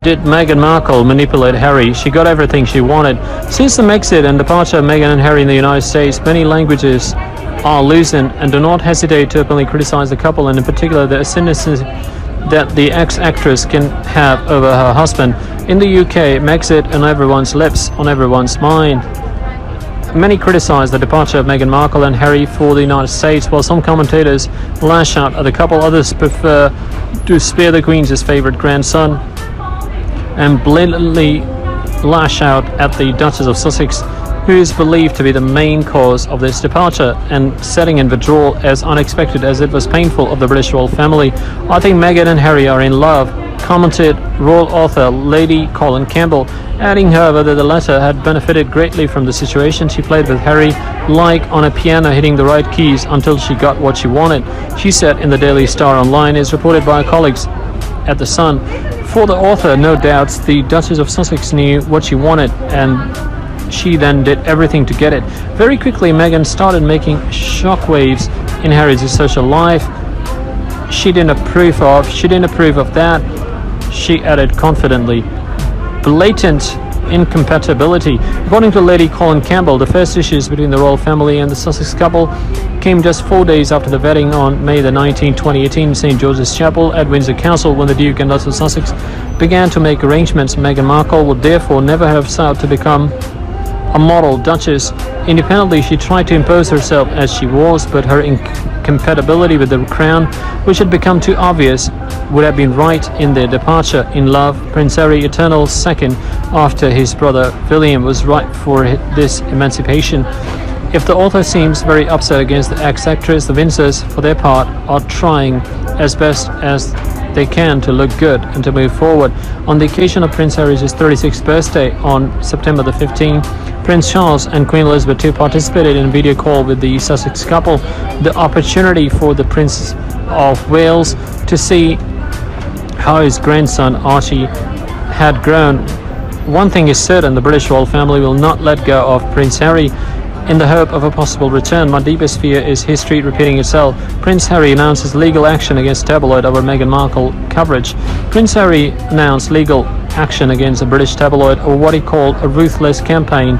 Did Meghan Markle manipulate Harry? She got everything she wanted. Since the Megxit and departure of Meghan and Harry in the United States, many languages are loosened and do not hesitate to openly criticize the couple, and in particular the ascendancy that the ex-actress can have over her husband. In the UK, Megxit on everyone's lips, on everyone's mind. Many criticize the departure of Meghan Markle and Harry for the United States, while some commentators lash out at the couple. Others prefer to spare the Queen's favourite grandson and blatantly lash out at the Duchess of Sussex, who is believed to be the main cause of this departure and setting in withdrawal as unexpected as it was painful of the British royal family. I think Meghan and Harry are in love, commented royal author Lady Colin Campbell, adding however that the latter had benefited greatly from the situation. She played with Harry like on a piano, hitting the right keys until she got what she wanted, she said in the Daily Star Online, as reported by colleagues at The Sun. For the author, no doubts, the Duchess of Sussex knew what she wanted and she then did everything to get it. Very quickly, Meghan started making shockwaves in Harry's social life. She didn't approve of that, she added confidently. Blatant incompatibility. According to Lady Colin Campbell, the first issues between the royal family and the Sussex couple came just 4 days after the wedding on May the 19th, 2018 in St George's Chapel at Windsor Castle, when the Duke and Duchess of Sussex began to make arrangements. Meghan Markle would therefore never have sought to become a model duchess. Independently, she tried to impose herself as she was, but her incompatibility with the crown, which had become too obvious, would have been right in their departure. In love, Prince Harry, eternal second after his brother William, was right for this emancipation. If the author seems very upset against the ex-actress, the Windsors, for their part, are trying as best as they can to look good and to move forward. On the occasion of Prince Harry's 36th birthday on September the 15th, Prince Charles and Queen Elizabeth II participated in a video call with the Sussex couple, the opportunity for the Prince of Wales to see how his grandson Archie had grown. One thing is certain, the British royal family will not let go of Prince Harry in the hope of a possible return. My deepest fear is history repeating itself. Prince Harry announces legal action against tabloid over Meghan Markle coverage. Prince Harry announced legal action against a British tabloid over what he called a ruthless campaign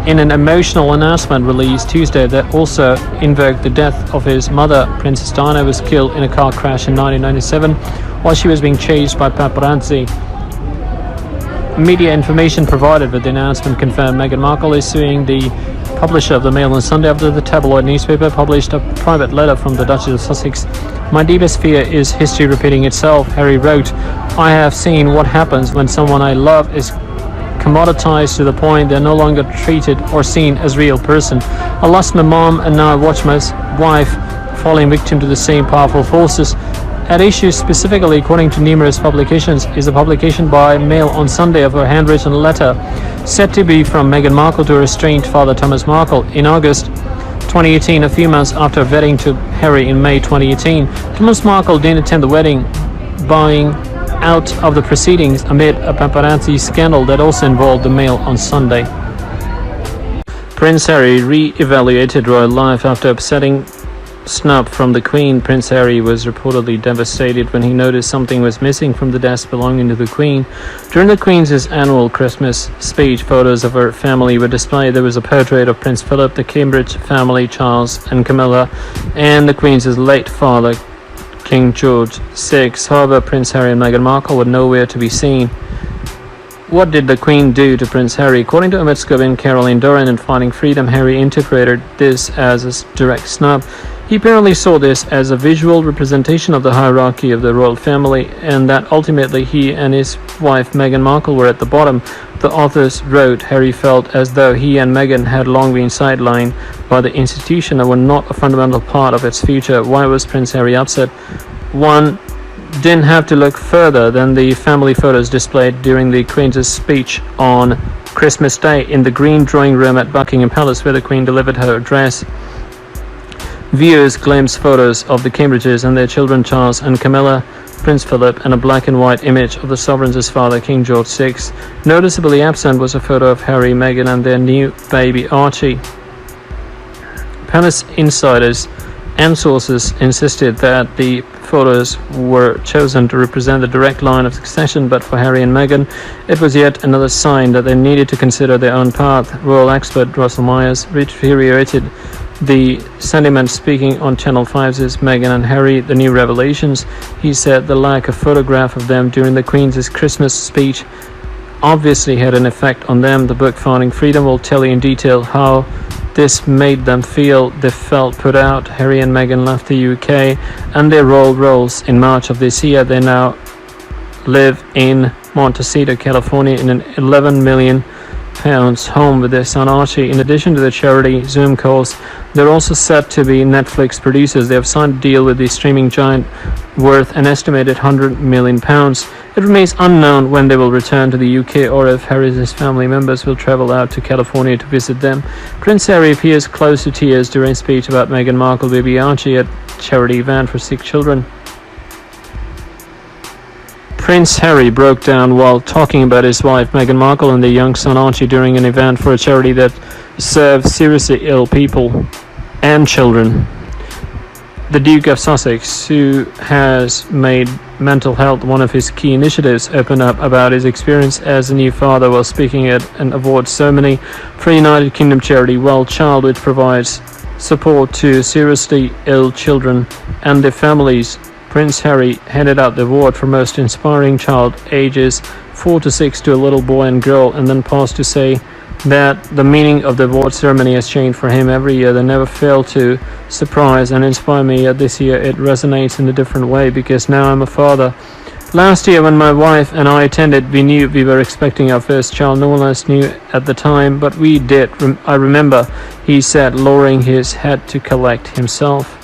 in an emotional announcement released Tuesday that also invoked the death of his mother. Princess Diana was killed in a car crash in 1997 while she was being chased by paparazzi. Media information provided with the announcement confirmed Meghan Markle is suing the publisher of the Mail on Sunday after the tabloid newspaper published a private letter from the Duchess of Sussex. My deepest fear is history repeating itself, Harry wrote. I have seen what happens when someone I love is commoditized to the point they're no longer treated or seen as a real person. I lost my mom and now I watch my wife falling victim to the same powerful forces. At issue specifically, according to numerous publications, is a publication by Mail on Sunday of her handwritten letter said to be from Meghan Markle to her estranged father Thomas Markle. In August 2018, a few months after wedding to Harry in May 2018, Thomas Markle didn't attend the wedding, bowing out of the proceedings amid a paparazzi scandal that also involved the Mail on Sunday. Prince Harry re-evaluated royal life after upsetting snub from the Queen. Prince Harry was reportedly devastated when he noticed something was missing from the desk belonging to the Queen. During the Queen's annual Christmas speech, photos of her family were displayed. There was a portrait of Prince Philip, the Cambridge family, Charles and Camilla, and the Queen's late father, King George VI. However, Prince Harry and Meghan Markle were nowhere to be seen. What did the Queen do to Prince Harry? According to Amit Scobin, Caroline Doran, and Finding Freedom, Harry interpreted this as a direct snub. He apparently saw this as a visual representation of the hierarchy of the royal family, and that ultimately he and his wife Meghan Markle were at the bottom. The authors wrote Harry felt as though he and Meghan had long been sidelined by the institution and were not a fundamental part of its future. Why was Prince Harry upset? One didn't have to look further than the family photos displayed during the Queen's speech on Christmas Day in the Green Drawing Room at Buckingham Palace, where the Queen delivered her address. Viewers glimpsed photos of the Cambridges and their children Charles and Camilla, Prince Philip, and a black and white image of the sovereign's father, King George VI. Noticeably absent was a photo of Harry, Meghan, and their new baby Archie. Palace insiders and sources insisted that the photos were chosen to represent the direct line of succession, but for Harry and Meghan, it was yet another sign that they needed to consider their own path. Royal expert Russell Myers reiterated the sentiment speaking on Channel 5's Meghan and Harry, the New Revelations. He said the lack of photograph of them during the Queen's Christmas speech obviously had an effect on them. The book Finding Freedom will tell you in detail how this made them feel. They felt put out. Harry and Meghan left the UK and their roles in March of this year. They now live in Montecito, California, in an £11 million home with their son Archie. In addition to the charity Zoom calls, they're also set to be Netflix producers. They have signed a deal with the streaming giant worth an estimated £100 million. It remains unknown when they will return to the UK or if Harry's family members will travel out to California to visit them. Prince Harry appears close to tears during a speech about Meghan Markle baby Archie at a charity event for sick children. Prince Harry broke down while talking about his wife Meghan Markle and their young son Archie during an event for a charity that serves seriously ill people and children. The Duke of Sussex, who has made mental health one of his key initiatives, opened up about his experience as a new father while speaking at an awards ceremony for United Kingdom charity Well Child, which provides support to seriously ill children and their families. Prince Harry handed out the award for most inspiring child ages 4 to 6 to a little boy and girl, and then paused to say that the meaning of the award ceremony has changed for him every year. They never fail to surprise and inspire me, yet this year it resonates in a different way because now I'm a father. Last year when my wife and I attended, we knew we were expecting our first child. No one else knew at the time, but we did. I remember, he said, lowering his head to collect himself.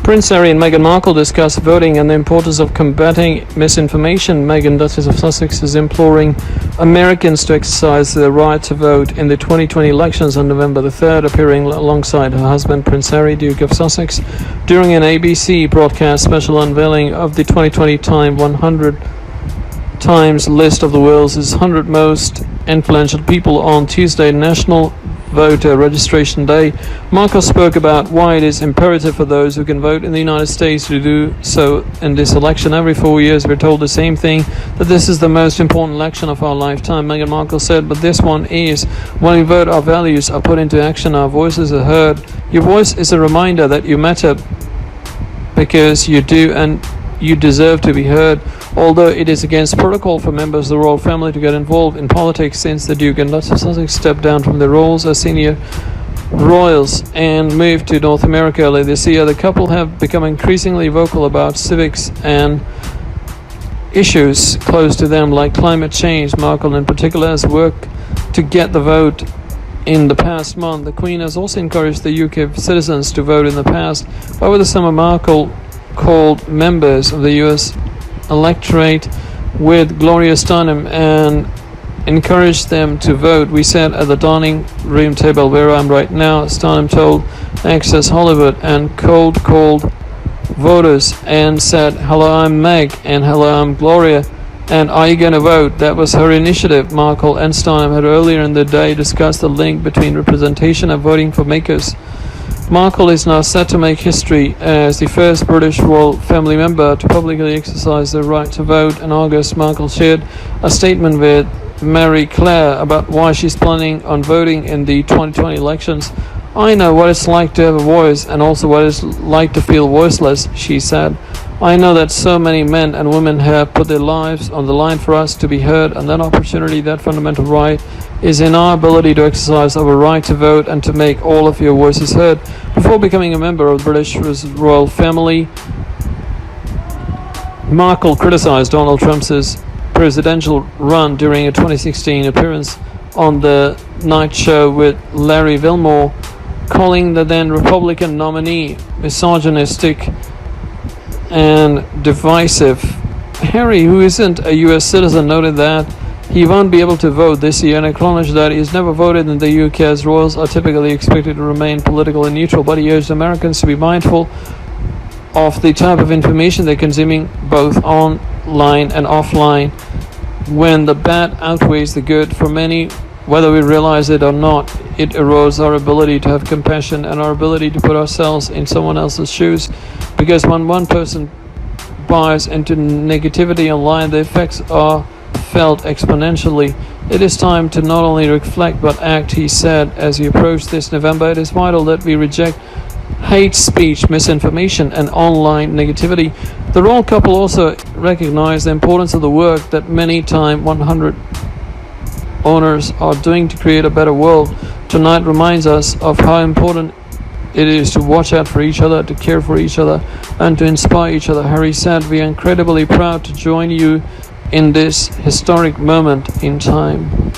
Prince Harry and Meghan Markle discuss voting and the importance of combating misinformation. Meghan, Duchess of Sussex, is imploring Americans to exercise their right to vote in the 2020 elections on November the 3rd, appearing alongside her husband, Prince Harry, Duke of Sussex, during an ABC broadcast special unveiling of the 2020 Time 100 Times list of the world's 100 most influential people on Tuesday, National Voter Registration Day. Markle spoke about why it is imperative for those who can vote in the United States to do so in this election. Every 4 years we're told the same thing, that this is the most important election of our lifetime. Meghan Markle said, but this one is. When we vote, our values are put into action, our voices are heard. Your voice is a reminder that you matter because you do and you deserve to be heard. Although it is against protocol for members of the royal family to get involved in politics since the Duke and Duchess of Sussex stepped down from their roles as senior royals and moved to North America earlier this year, the couple have become increasingly vocal about civics and issues close to them like climate change. Markle in particular has worked to get the vote in the past month. The Queen has also encouraged the UK citizens to vote in the past. Over the summer, Markle called members of the US electorate with Gloria Steinem and encouraged them to vote. We sat at the dining room table where I'm right now, Steinem told Access Hollywood, and called voters and said, hello, I'm Meg, and hello, I'm Gloria, and are you going to vote? That was her initiative. Markle and Steinem had earlier in the day discussed the link between representation and voting for makers. Markle is now set to make history as the first British royal family member to publicly exercise their right to vote. In August, Markle shared a statement with Marie Claire about why she's planning on voting in the 2020 elections. I know what it's like to have a voice and also what it's like to feel voiceless, she said. I know that so many men and women have put their lives on the line for us to be heard, and that opportunity, that fundamental right, is in our ability to exercise our right to vote and to make all of your voices heard. Before becoming a member of the British royal family, Markle criticized Donald Trump's presidential run during a 2016 appearance on the Night Show with Larry Wilmore, calling the then Republican nominee misogynistic and divisive. Harry, who isn't a US citizen, noted that he won't be able to vote this year and acknowledged that he's never voted in the UK as royals are typically expected to remain politically neutral, but he urged Americans to be mindful of the type of information they're consuming both online and offline. When the bad outweighs the good, for many Whether we realize it or not, it erodes our ability to have compassion and our ability to put ourselves in someone else's shoes. Because when one person buys into negativity online, the effects are felt exponentially. It is time to not only reflect but act, he said, as he approached this November. It is vital that we reject hate speech, misinformation, and online negativity. The royal couple also recognized the importance of the work that many Time 100 owners are doing to create a better world. Tonight reminds us of how important it is to watch out for each other, to care for each other, and to inspire each other. Harry said, "We are incredibly proud to join you in this historic moment in time."